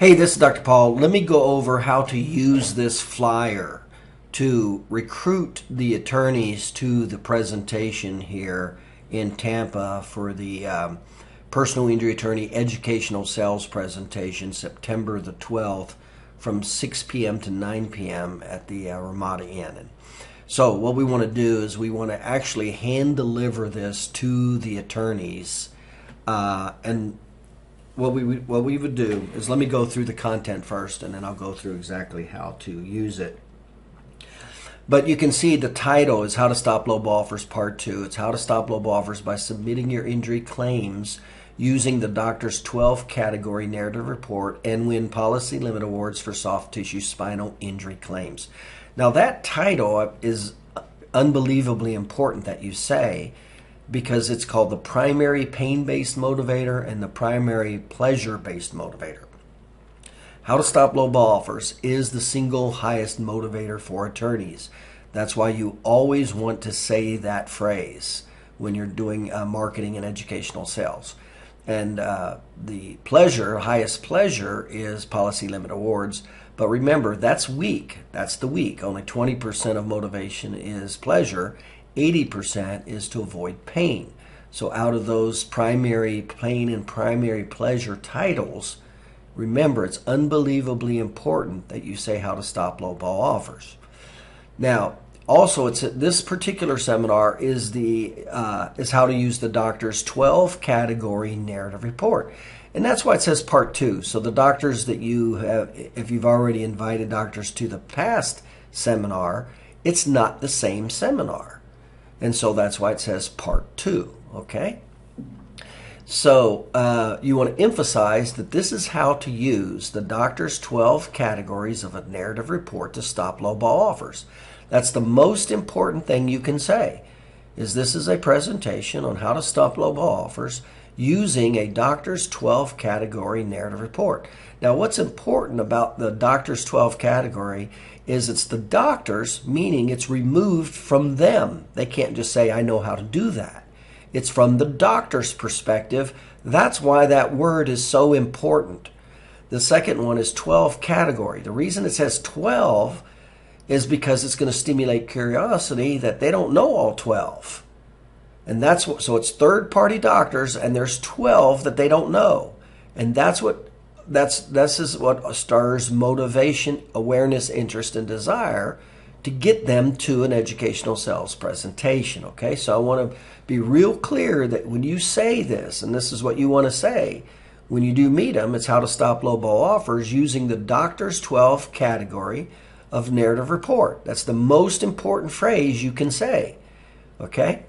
Hey, this is Dr. Paul. Let me go over how to use this flyer to recruit the attorneys to the presentation here in Tampa for the Personal Injury Attorney Educational Sales Presentation, September the 12th from 6 p.m. to 9 p.m. at the Ramada Inn. And so what we want to do is we want to actually hand deliver this to the attorneys, and what we would do is, let me go through the content first, and then I'll go through exactly how to use it. But you can see the title is How to Stop Low Ball Offers Part 2. It's how to stop low ball offers by submitting your injury claims using the doctor's 12 category narrative report and win policy limit awards for soft tissue spinal injury claims. Now that title is unbelievably important that you say, because it's called the primary pain-based motivator and the primary pleasure-based motivator. How to stop low ball offers is the single highest motivator for attorneys. That's why you always want to say that phrase when you're doing marketing and educational sales. And the pleasure, highest pleasure, is policy limit awards. But remember, that's weak. That's the weak. Only 20% of motivation is pleasure. 80% is to avoid pain. So out of those primary pain and primary pleasure titles, remember, it's unbelievably important that you say how to stop low ball offers. Now, also, this particular seminar is how to use the doctor's 12 category narrative report. And that's why it says part 2. So the doctors that you have, if you've already invited doctors to the past seminar, it's not the same seminar. And so that's why it says part 2, okay? So you want to emphasize that this is how to use the doctor's 12 categories of a narrative report to stop low ball offers. That's the most important thing you can say, is this is a presentation on how to stop low ball offers using a doctor's 12 category narrative report. Now, what's important about the doctor's 12 category is it's the doctors, meaning it's removed from them. They can't just say, I know how to do that. It's from the doctor's perspective. That's why that word is so important. The second one is 12 category. The reason it says 12 is because it's going to stimulate curiosity that they don't know all 12. And that's what, so it's third-party doctors, and there's 12 that they don't know. And this is what stirs motivation, awareness, interest, and desire to get them to an educational sales presentation. Okay, so I want to be real clear that when you say this, and this is what you want to say when you do meet them, it's how to stop low ball offers using the doctor's 12 category of narrative report. That's the most important phrase you can say. Okay.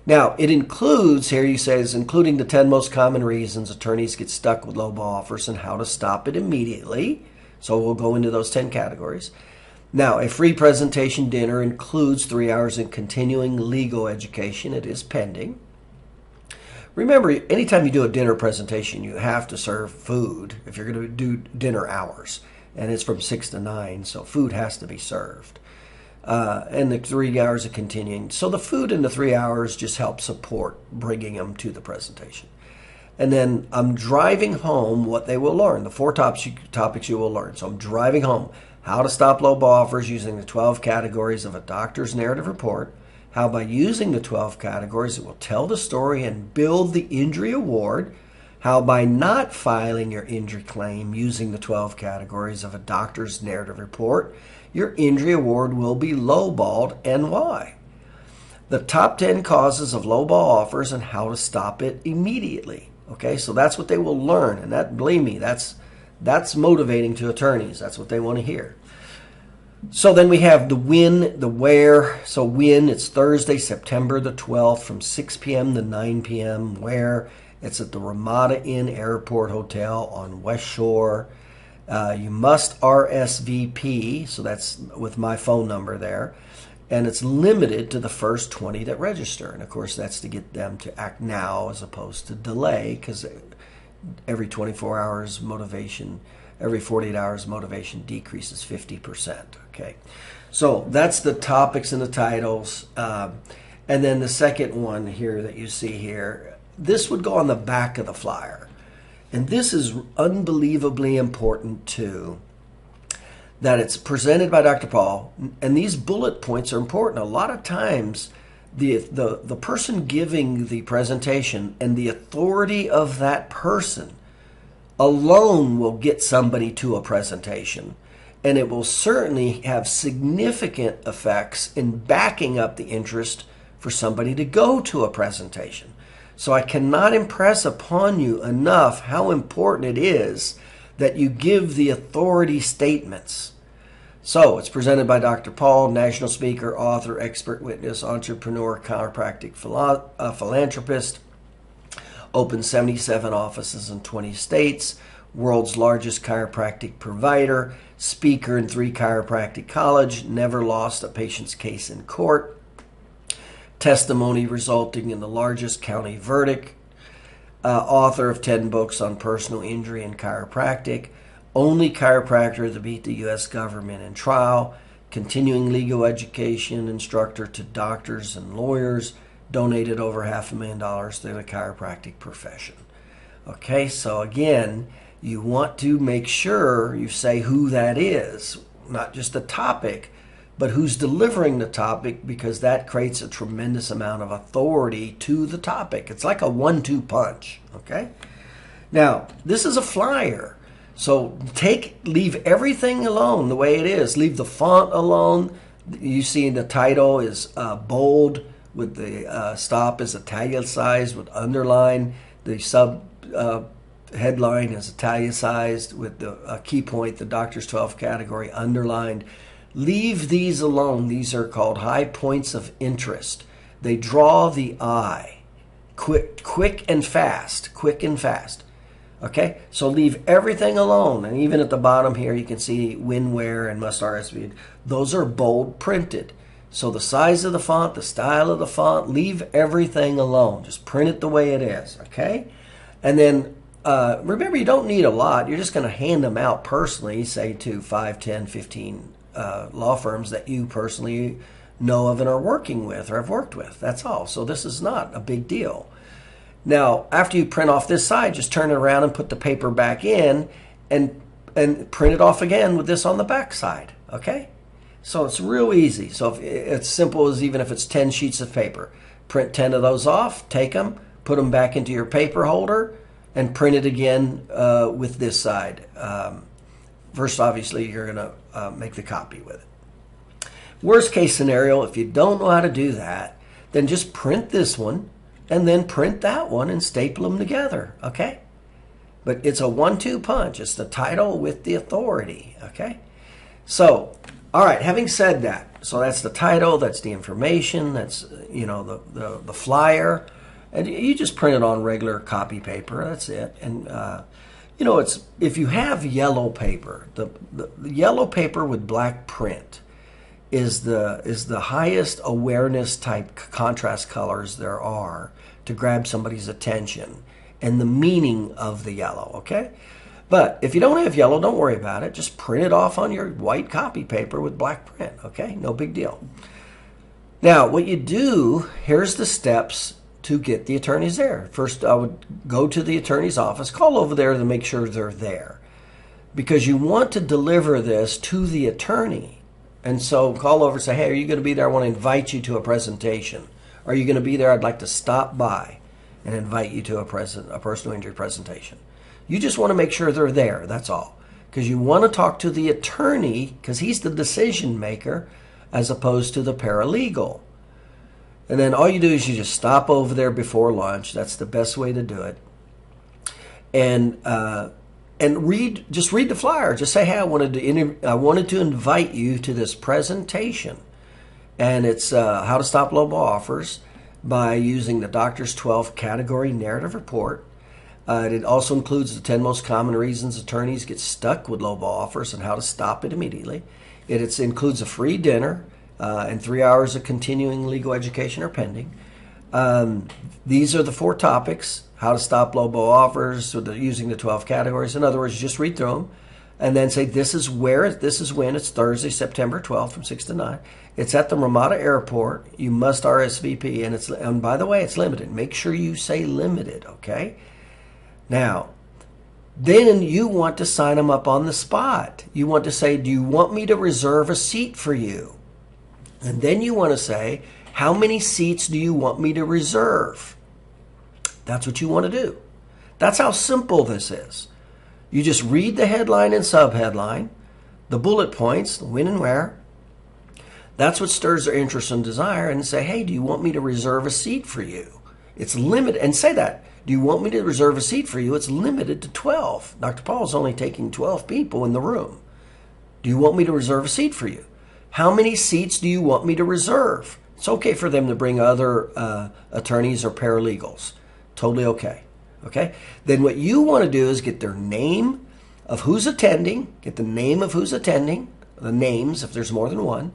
Now, it includes, here you say, is including the 10 most common reasons attorneys get stuck with low ball offers and how to stop it immediately. So we'll go into those 10 categories. Now, a free presentation dinner includes 3 hours in continuing legal education. It is pending. Remember, anytime you do a dinner presentation, you have to serve food if you're going to do dinner hours. And it's from 6 to 9, so food has to be served. And the 3 hours of continuing. So the food in the 3 hours just helps support bringing them to the presentation. And then I'm driving home what they will learn, the 4 topics you will learn. So I'm driving home how to stop low ball offers using the 12 categories of a doctor's narrative report, how by using the 12 categories it will tell the story and build the injury award, how by not filing your injury claim using the 12 categories of a doctor's narrative report, your injury award will be lowballed, and why. The top 10 causes of lowball offers and how to stop it immediately. Okay, so that's what they will learn, and that, believe me, that's motivating to attorneys. That's what they want to hear. So then we have the when, the where. So when, it's Thursday, September the 12th from 6 p.m. to 9 p.m. Where? It's at the Ramada Inn Airport Hotel on West Shore. You must RSVP, so that's with my phone number there, and it's limited to the first 20 that register. And of course, that's to get them to act now as opposed to delay, because every 24 hours motivation, every 48 hours motivation decreases 50%. Okay, so that's the topics and the titles. And then the second one here that you see here, this would go on the back of the flyer. And this is unbelievably important too, that it's presented by Dr. Paul, and these bullet points are important. A lot of times, the person giving the presentation and the authority of that person alone will get somebody to a presentation, and it will certainly have significant effects in backing up the interest for somebody to go to a presentation. So I cannot impress upon you enough how important it is that you give the authority statements. So it's presented by Dr. Paul, national speaker, author, expert witness, entrepreneur, chiropractic philanthropist, opens 77 offices in 20 states, world's largest chiropractic provider, speaker in 3 chiropractic colleges, never lost a patient's case in court, testimony resulting in the largest county verdict, author of 10 books on personal injury and chiropractic, only chiropractor to beat the U.S. government in trial, continuing legal education instructor to doctors and lawyers, donated over $500,000 to the chiropractic profession. Okay, so again, you want to make sure you say who that is, not just the topic, but who's delivering the topic, because that creates a tremendous amount of authority to the topic. It's like a 1-2 punch, okay? Now, this is a flyer. So leave everything alone the way it is. Leave the font alone. You see the title is bold with the stop is italicized with underline. The sub headline is italicized with the key point, the Doctor's 12 category, underlined. Leave these alone. These are called high points of interest. They draw the eye. Quick and fast. Quick and fast. Okay? So leave everything alone. And even at the bottom here, you can see when, where, and must RSVP. Those are bold printed. So the size of the font, the style of the font, leave everything alone. Just print it the way it is. Okay? And then remember, you don't need a lot. You're just going to hand them out personally, say to 5, 10, 15 law firms that you personally know of and are working with or have worked with. That's all. So this is not a big deal. Now, after you print off this side, just turn it around and put the paper back in and print it off again with this on the back side. Okay? So it's real easy. So if it's simple as even if it's 10 sheets of paper, print 10 of those off, take them, put them back into your paper holder, and print it again with this side. First, obviously, you're going to make the copy with it. Worst case scenario, if you don't know how to do that, then just print this one and then print that one and staple them together, okay? But it's a 1-2 punch. It's the title with the authority, okay? So, all right, having said that, so that's the title, that's the information, that's, the flyer, and you just print it on regular copy paper, that's it. And, it's if you have yellow paper, the yellow paper with black print is the highest awareness type contrast colors there are to grab somebody's attention and the meaning of the yellow, okay? But if you don't have yellow, don't worry about it. Just print it off on your white copy paper with black print, okay? No big deal. Now, what you do, here's the steps to get the attorneys there. First, I would go to the attorney's office, call over there to make sure they're there, because you want to deliver this to the attorney. And so call over and say, hey, are you going to be there? I want to invite you to a presentation. Are you going to be there? I'd like to stop by and invite you to a personal injury presentation. You just want to make sure they're there, that's all. Because you want to talk to the attorney, because he's the decision maker, as opposed to the paralegal. And then all you do is you just stop over there before lunch. That's the best way to do it. And read the flyer. Just say, hey, I wanted to invite you to this presentation. And it's how to stop lowball offers by using the Doctor's 12 category narrative report. It also includes the 10 most common reasons attorneys get stuck with lowball offers and how to stop it immediately. It includes a free dinner and 3 hours of continuing legal education are pending. These are the 4 topics: how to stop lowball offers, using the 12 categories. In other words, just read through them and then say, this is when. It's Thursday, September 12th from 6 to 9. It's at the Ramada Airport. You must RSVP, and by the way, it's limited. Make sure you say limited, okay? Now, Then you want to sign them up on the spot. You want to say, do you want me to reserve a seat for you? And then you want to say, how many seats do you want me to reserve? That's what you want to do. That's how simple this is. You just read the headline and subheadline, the bullet points, the when and where. That's what stirs their interest and desire, and say, hey, do you want me to reserve a seat for you? It's limited, and say that. Do you want me to reserve a seat for you? It's limited to 12. Dr. Paul's only taking 12 people in the room. Do you want me to reserve a seat for you? How many seats do you want me to reserve? It's okay for them to bring other attorneys or paralegals. Totally okay. Okay? Then what you want to do is get their name of who's attending, get the name of who's attending, the names if there's more than one,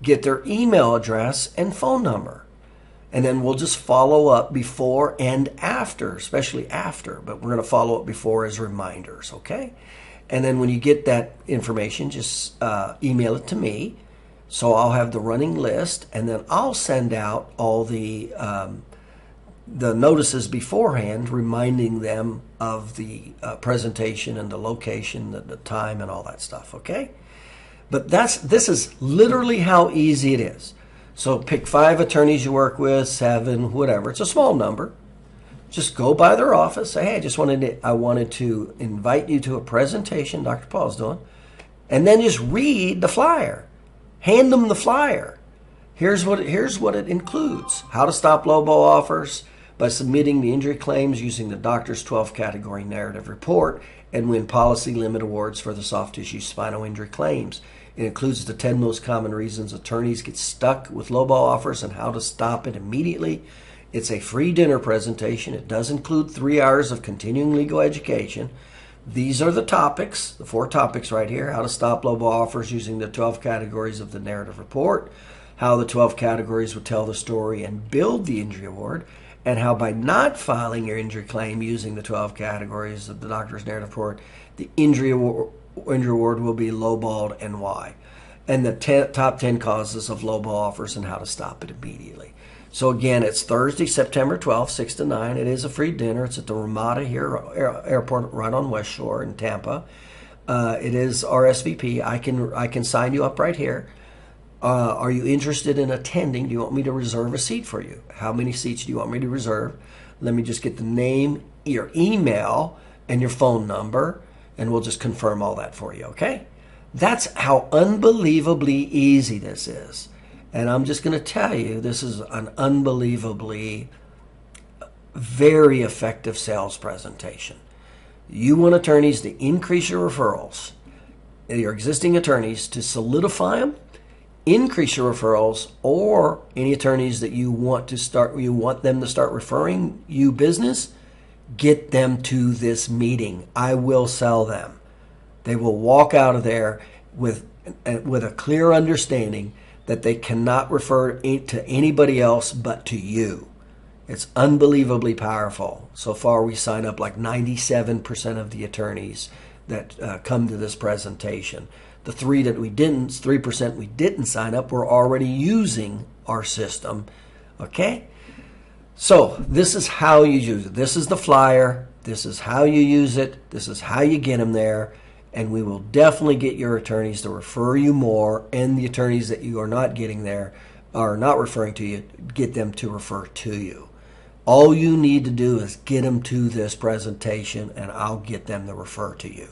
get their email address and phone number. And then we'll just follow up before and after, especially after, but we're going to follow up before as reminders, okay? And then when you get that information, just email it to me. So I'll have the running list, and then I'll send out all the notices beforehand, reminding them of the presentation and the location, the time, and all that stuff, okay? But this is literally how easy it is. So pick 5 attorneys you work with, 7, whatever. It's a small number. Just go by their office. Say, hey, I wanted to invite you to a presentation Dr. Paul's doing. And then just read the flyer. Hand them the flyer. Here's what it includes. How to stop low ball offers by submitting the injury claims using the doctor's 12 category narrative report and win policy limit awards for the soft tissue spinal injury claims. It includes the 10 most common reasons attorneys get stuck with low ball offers and how to stop it immediately. It's a free dinner presentation. It does include 3 hours of continuing legal education. These are the topics, the 4 topics right here. How to stop low ball offers using the 12 categories of the narrative report. How the 12 categories would tell the story and build the injury award. And how by not filing your injury claim using the 12 categories of the doctor's narrative report, the injury award will be lowballed and why. And the top 10 causes of lowball offers and how to stop it immediately. So again, it's Thursday, September 12th, 6 to 9. It is a free dinner. It's at the Ramada here airport right on West Shore in Tampa. It is RSVP. I can sign you up right here. Are you interested in attending? Do you want me to reserve a seat for you? How many seats do you want me to reserve? Let me just get the name, your email, and your phone number, and we'll just confirm all that for you, okay? That's how unbelievably easy this is. And I'm just going to tell you, this is an unbelievably very effective sales presentation. You want attorneys to increase your referrals, your existing attorneys to solidify them, increase your referrals, or any attorneys that you want them to start referring you business, get them to this meeting. I will sell them. They will walk out of there with a clear understanding that they cannot refer to anybody else but to you. It's unbelievably powerful. So far, we sign up like 97% of the attorneys that come to this presentation. The 3% we didn't sign up were already using our system. Okay? So this is how you use it. This is the flyer. This is how you use it. This is how you get them there. And we will definitely get your attorneys to refer you more, and the attorneys that you are not getting there are not referring to you, get them to refer to you. All you need to do is get them to this presentation, and I'll get them to refer to you.